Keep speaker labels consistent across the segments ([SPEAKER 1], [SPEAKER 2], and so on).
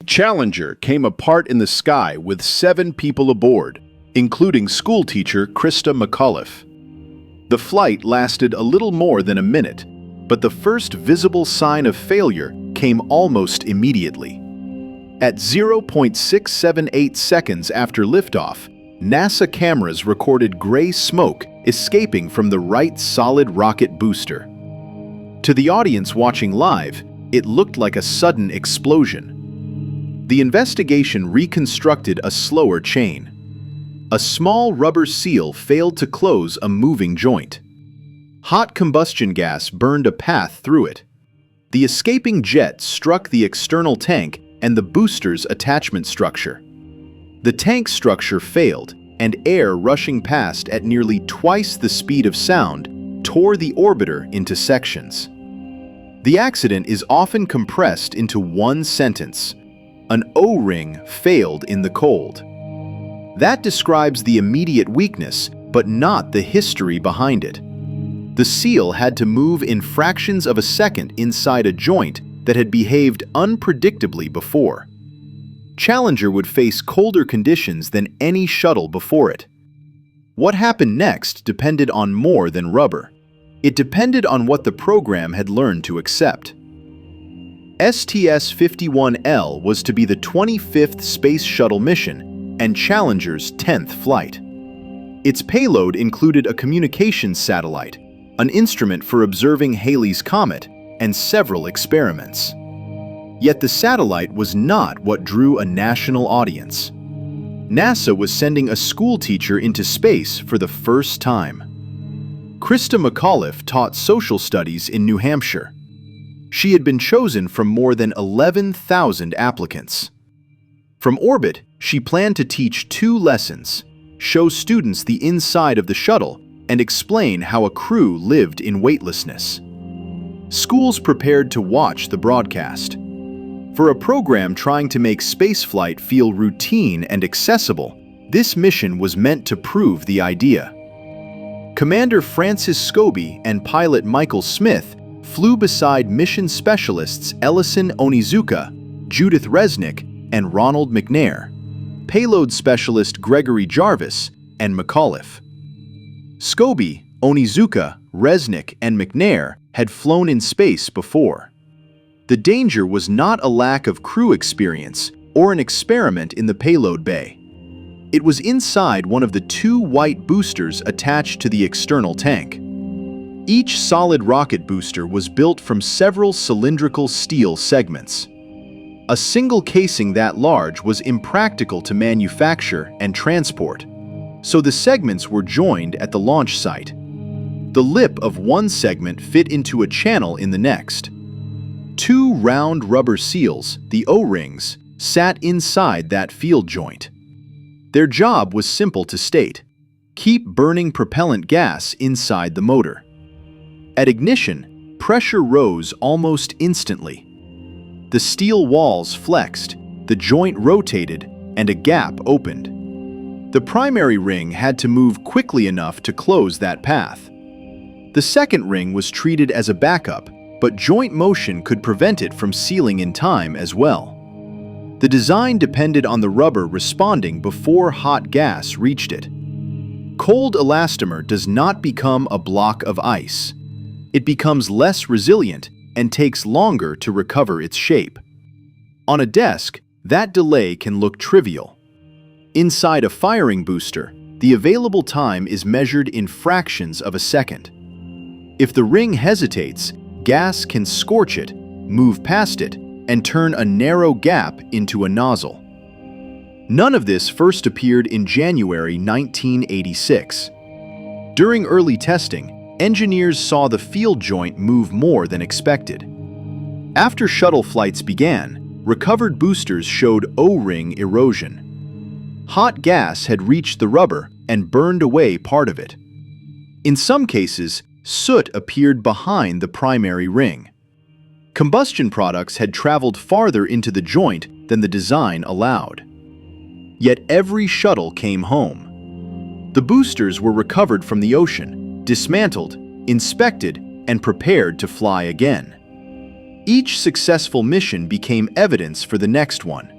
[SPEAKER 1] Challenger came apart in the sky with 7 people aboard, including schoolteacher Krista McAuliffe. The flight lasted a little more than a minute, but the first visible sign of failure came almost immediately. At 0.678 seconds after liftoff, NASA cameras recorded gray smoke escaping from the right solid rocket booster. To the audience watching live, it looked like a sudden explosion. The investigation reconstructed a slower chain. A small rubber seal failed to close a moving joint. Hot combustion gas burned a path through it. The escaping jet struck the external tank and the booster's attachment structure. The tank structure failed, and air rushing past at nearly twice the speed of sound tore the orbiter into sections. The accident is often compressed into one sentence: an O-ring failed in the cold. That describes the immediate weakness, but not the history behind it. The seal had to move in fractions of a second inside a joint that had behaved unpredictably before. Challenger would face colder conditions than any shuttle before it. What happened next depended on more than rubber. It depended on what the program had learned to accept. STS-51L was to be the 25th Space Shuttle mission and Challenger's 10th flight. Its payload included a communications satellite, an instrument for observing Halley's Comet, and several experiments. Yet the satellite was not what drew a national audience. NASA was sending a schoolteacher into space for the first time. Krista McAuliffe taught social studies in New Hampshire. She had been chosen from more than 11,000 applicants. From orbit, she planned to teach 2 lessons: show students the inside of the shuttle and explain how a crew lived in weightlessness. Schools prepared to watch the broadcast. For a program trying to make spaceflight feel routine and accessible, this mission was meant to prove the idea. Commander Francis Scobie and pilot Michael Smith flew beside mission specialists Ellison Onizuka, Judith Resnick, and Ronald McNair, payload specialist Gregory Jarvis, and McAuliffe. Scobie, Onizuka, Resnick, and McNair had flown in space before. The danger was not a lack of crew experience or an experiment in the payload bay. It was inside one of the 2 white boosters attached to the external tank. Each solid rocket booster was built from several cylindrical steel segments. A single casing that large was impractical to manufacture and transport, so the segments were joined at the launch site. The lip of one segment fit into a channel in the next. 2 round rubber seals, the O-rings, sat inside that field joint. Their job was simple to state: keep burning propellant gas inside the motor. At ignition, pressure rose almost instantly. The steel walls flexed, the joint rotated, and a gap opened. The primary ring had to move quickly enough to close that path. The second ring was treated as a backup, but joint motion could prevent it from sealing in time as well. The design depended on the rubber responding before hot gas reached it. Cold elastomer does not become a block of ice. It becomes less resilient and takes longer to recover its shape. On a desk, that delay can look trivial. Inside a firing booster, the available time is measured in fractions of a second. If the ring hesitates, gas can scorch it, move past it, and turn a narrow gap into a nozzle. None of this first appeared in January 1986. During early testing, engineers saw the field joint move more than expected. After shuttle flights began, recovered boosters showed O-ring erosion. Hot gas had reached the rubber and burned away part of it. In some cases, soot appeared behind the primary ring. Combustion products had traveled farther into the joint than the design allowed. Yet every shuttle came home. The boosters were recovered from the ocean, dismantled, inspected, and prepared to fly again. Each successful mission became evidence for the next one.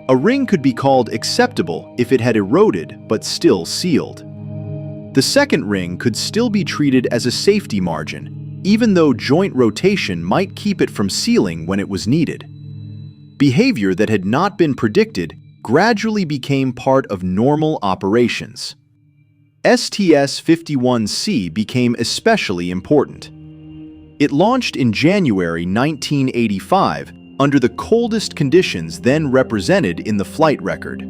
[SPEAKER 1] A ring could be called acceptable if it had eroded but still sealed. The second ring could still be treated as a safety margin, even though joint rotation might keep it from sealing when it was needed. Behavior that had not been predicted gradually became part of normal operations. STS-51C became especially important. It launched in January 1985 under the coldest conditions then represented in the flight record.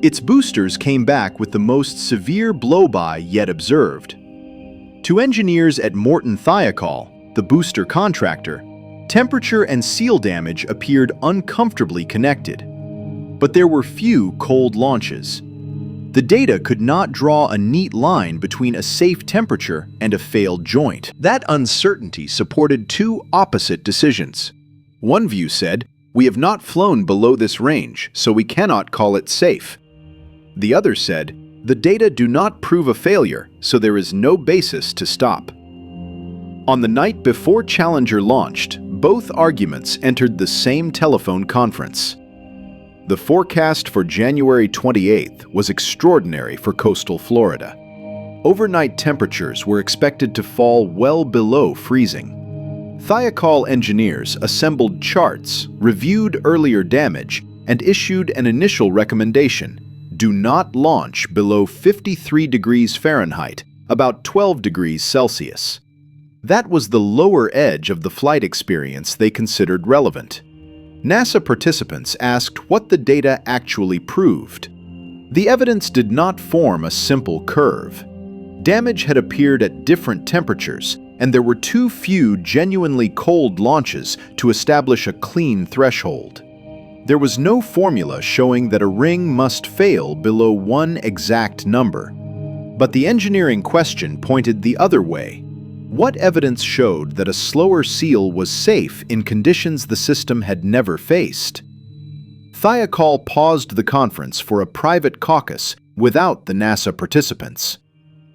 [SPEAKER 1] Its boosters came back with the most severe blow-by yet observed. To engineers at Morton Thiokol, the booster contractor, temperature and seal damage appeared uncomfortably connected. But there were few cold launches. The data could not draw a neat line between a safe temperature and a failed joint. That uncertainty supported two opposite decisions. One view said, "We have not flown below this range, so we cannot call it safe." The other said, "The data do not prove a failure, so there is no basis to stop." On the night before Challenger launched, both arguments entered the same telephone conference. The forecast for January 28th was extraordinary for coastal Florida. Overnight temperatures were expected to fall well below freezing. Thiokol engineers assembled charts, reviewed earlier damage, and issued an initial recommendation: do not launch below 53 degrees Fahrenheit, about 12 degrees Celsius. That was the lower edge of the flight experience they considered relevant. NASA participants asked what the data actually proved. The evidence did not form a simple curve. Damage had appeared at different temperatures, and there were too few genuinely cold launches to establish a clean threshold. There was no formula showing that a ring must fail below one exact number. But the engineering question pointed the other way. What evidence showed that a slower seal was safe in conditions the system had never faced? Thiokol paused the conference for a private caucus without the NASA participants.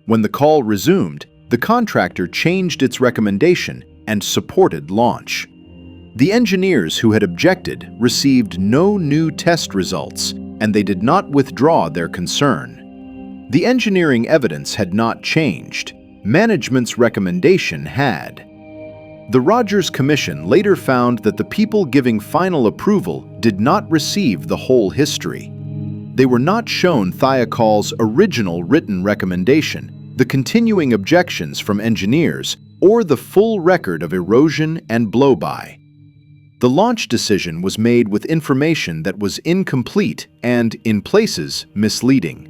[SPEAKER 1] When the call resumed, the contractor changed its recommendation and supported launch. The engineers who had objected received no new test results, and they did not withdraw their concern. The engineering evidence had not changed. Management's recommendation had. The Rogers Commission later found that the people giving final approval did not receive the whole history. They were not shown Thiokol's original written recommendation, the continuing objections from engineers, or the full record of erosion and blow-by. The launch decision was made with information that was incomplete and, in places, misleading.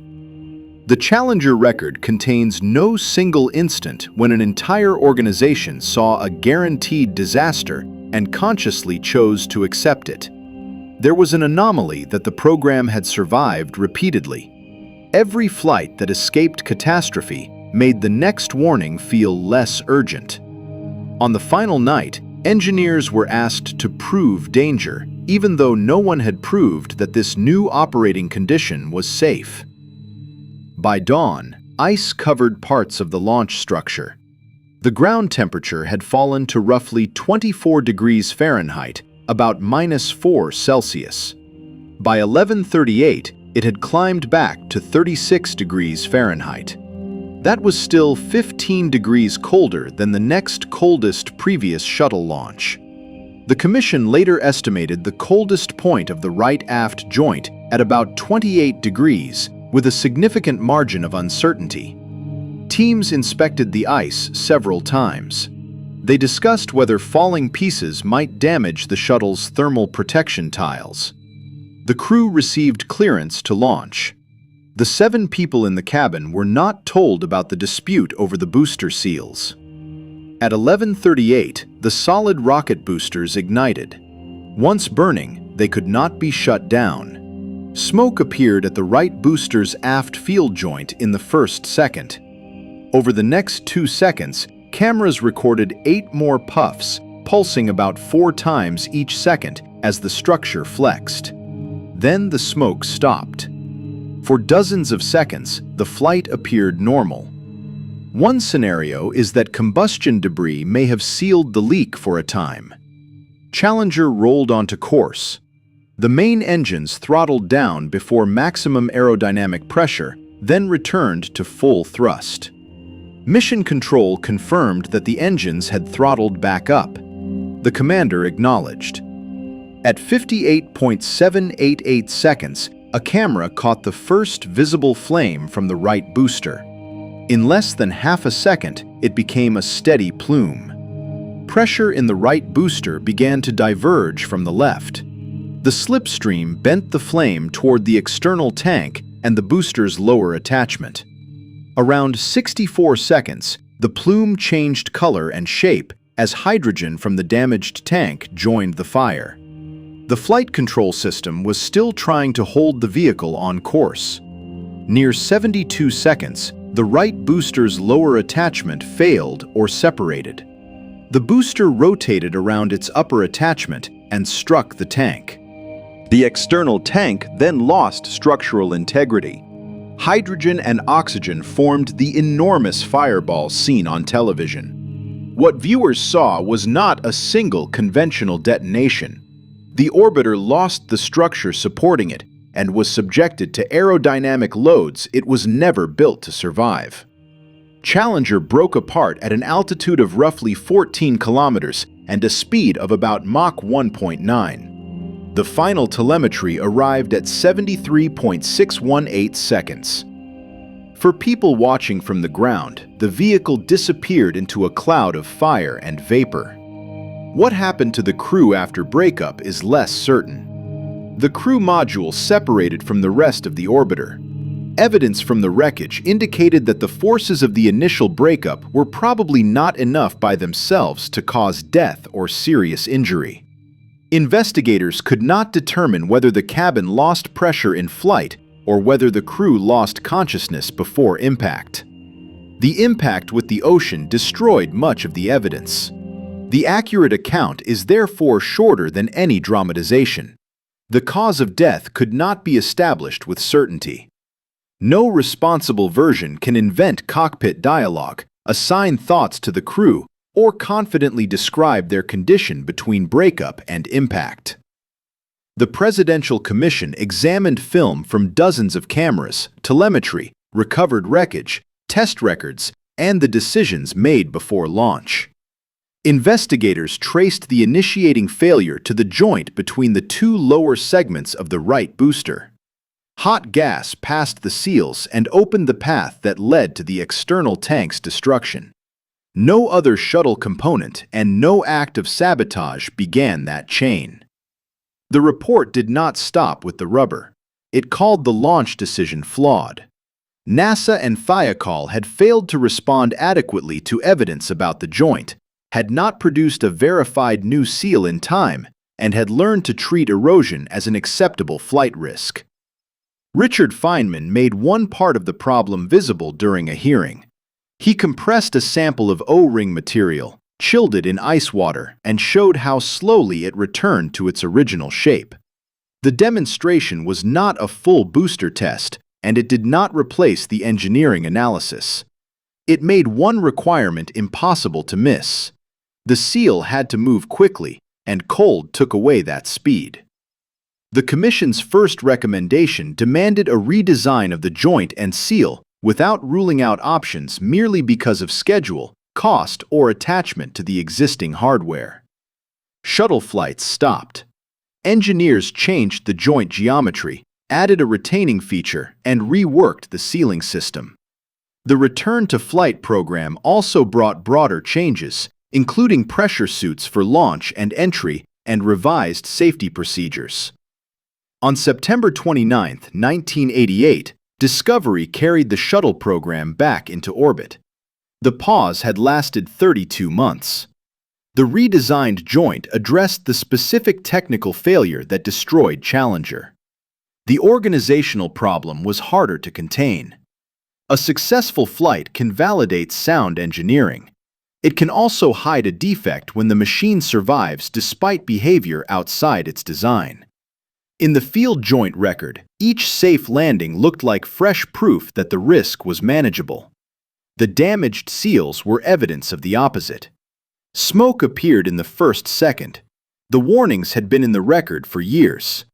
[SPEAKER 1] The Challenger record contains no single instant when an entire organization saw a guaranteed disaster and consciously chose to accept it. There was an anomaly that the program had survived repeatedly. Every flight that escaped catastrophe made the next warning feel less urgent. On the final night, engineers were asked to prove danger, even though no one had proved that this new operating condition was safe. By dawn, ice covered parts of the launch structure. The ground temperature had fallen to roughly 24 degrees Fahrenheit, about -4 Celsius. By 11:38, it had climbed back to 36 degrees Fahrenheit. That was still 15 degrees colder than the next coldest previous shuttle launch. The Commission later estimated the coldest point of the right aft joint at about 28 degrees, with a significant margin of uncertainty. Teams inspected the ice several times. They discussed whether falling pieces might damage the shuttle's thermal protection tiles. The crew received clearance to launch. The 7 people in the cabin were not told about the dispute over the booster seals. At 11:38, the solid rocket boosters ignited. Once burning, they could not be shut down. Smoke appeared at the right booster's aft field joint in the first second. Over the next 2 seconds, cameras recorded 8 more puffs, pulsing about 4 times each second as the structure flexed. Then the smoke stopped. For dozens of seconds, the flight appeared normal. One scenario is that combustion debris may have sealed the leak for a time. Challenger rolled onto course. The main engines throttled down before maximum aerodynamic pressure, then returned to full thrust. Mission Control confirmed that the engines had throttled back up. The commander acknowledged. At 58.788 seconds, a camera caught the first visible flame from the right booster. In less than half a second, it became a steady plume. Pressure in the right booster began to diverge from the left. The slipstream bent the flame toward the external tank and the booster's lower attachment. Around 64 seconds, the plume changed color and shape as hydrogen from the damaged tank joined the fire. The flight control system was still trying to hold the vehicle on course. Near 72 seconds, the right booster's lower attachment failed or separated. The booster rotated around its upper attachment and struck the tank. The external tank then lost structural integrity. Hydrogen and oxygen formed the enormous fireball seen on television. What viewers saw was not a single conventional detonation. The orbiter lost the structure supporting it and was subjected to aerodynamic loads it was never built to survive. Challenger broke apart at an altitude of roughly 14 kilometers and a speed of about Mach 1.9. The final telemetry arrived at 73.618 seconds. For people watching from the ground, the vehicle disappeared into a cloud of fire and vapor. What happened to the crew after breakup is less certain. The crew module separated from the rest of the orbiter. Evidence from the wreckage indicated that the forces of the initial breakup were probably not enough by themselves to cause death or serious injury. Investigators could not determine whether the cabin lost pressure in flight or whether the crew lost consciousness before impact. The impact with the ocean destroyed much of the evidence. The accurate account is therefore shorter than any dramatization. The cause of death could not be established with certainty. No responsible version can invent cockpit dialogue, assign thoughts to the crew, or confidently describe their condition between breakup and impact. The Presidential Commission examined film from dozens of cameras, telemetry, recovered wreckage, test records, and the decisions made before launch. Investigators traced the initiating failure to the joint between the two lower segments of the right booster. Hot gas passed the seals and opened the path that led to the external tank's destruction. No other shuttle component and no act of sabotage began that chain. The report did not stop with the rubber. It called the launch decision flawed. NASA and Thiokol had failed to respond adequately to evidence about the joint, had not produced a verified new seal in time, and had learned to treat erosion as an acceptable flight risk. Richard Feynman made one part of the problem visible during a hearing. He compressed a sample of O-ring material, chilled it in ice water, and showed how slowly it returned to its original shape. The demonstration was not a full booster test, and it did not replace the engineering analysis. It made one requirement impossible to miss. The seal had to move quickly, and cold took away that speed. The Commission's first recommendation demanded a redesign of the joint and seal without ruling out options merely because of schedule, cost, or attachment to the existing hardware. Shuttle flights stopped. Engineers changed the joint geometry, added a retaining feature, and reworked the sealing system. The return to flight program also brought broader changes, including pressure suits for launch and entry and revised safety procedures. On September 29, 1988, Discovery carried the shuttle program back into orbit. The pause had lasted 32 months. The redesigned joint addressed the specific technical failure that destroyed Challenger. The organizational problem was harder to contain. A successful flight can validate sound engineering. It can also hide a defect when the machine survives despite behavior outside its design. In the field joint record, each safe landing looked like fresh proof that the risk was manageable. The damaged seals were evidence of the opposite. Smoke appeared in the first second. The warnings had been in the record for years.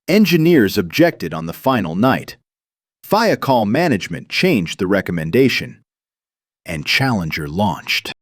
[SPEAKER 1] Engineers objected on the final night. Call management changed the recommendation, and Challenger launched.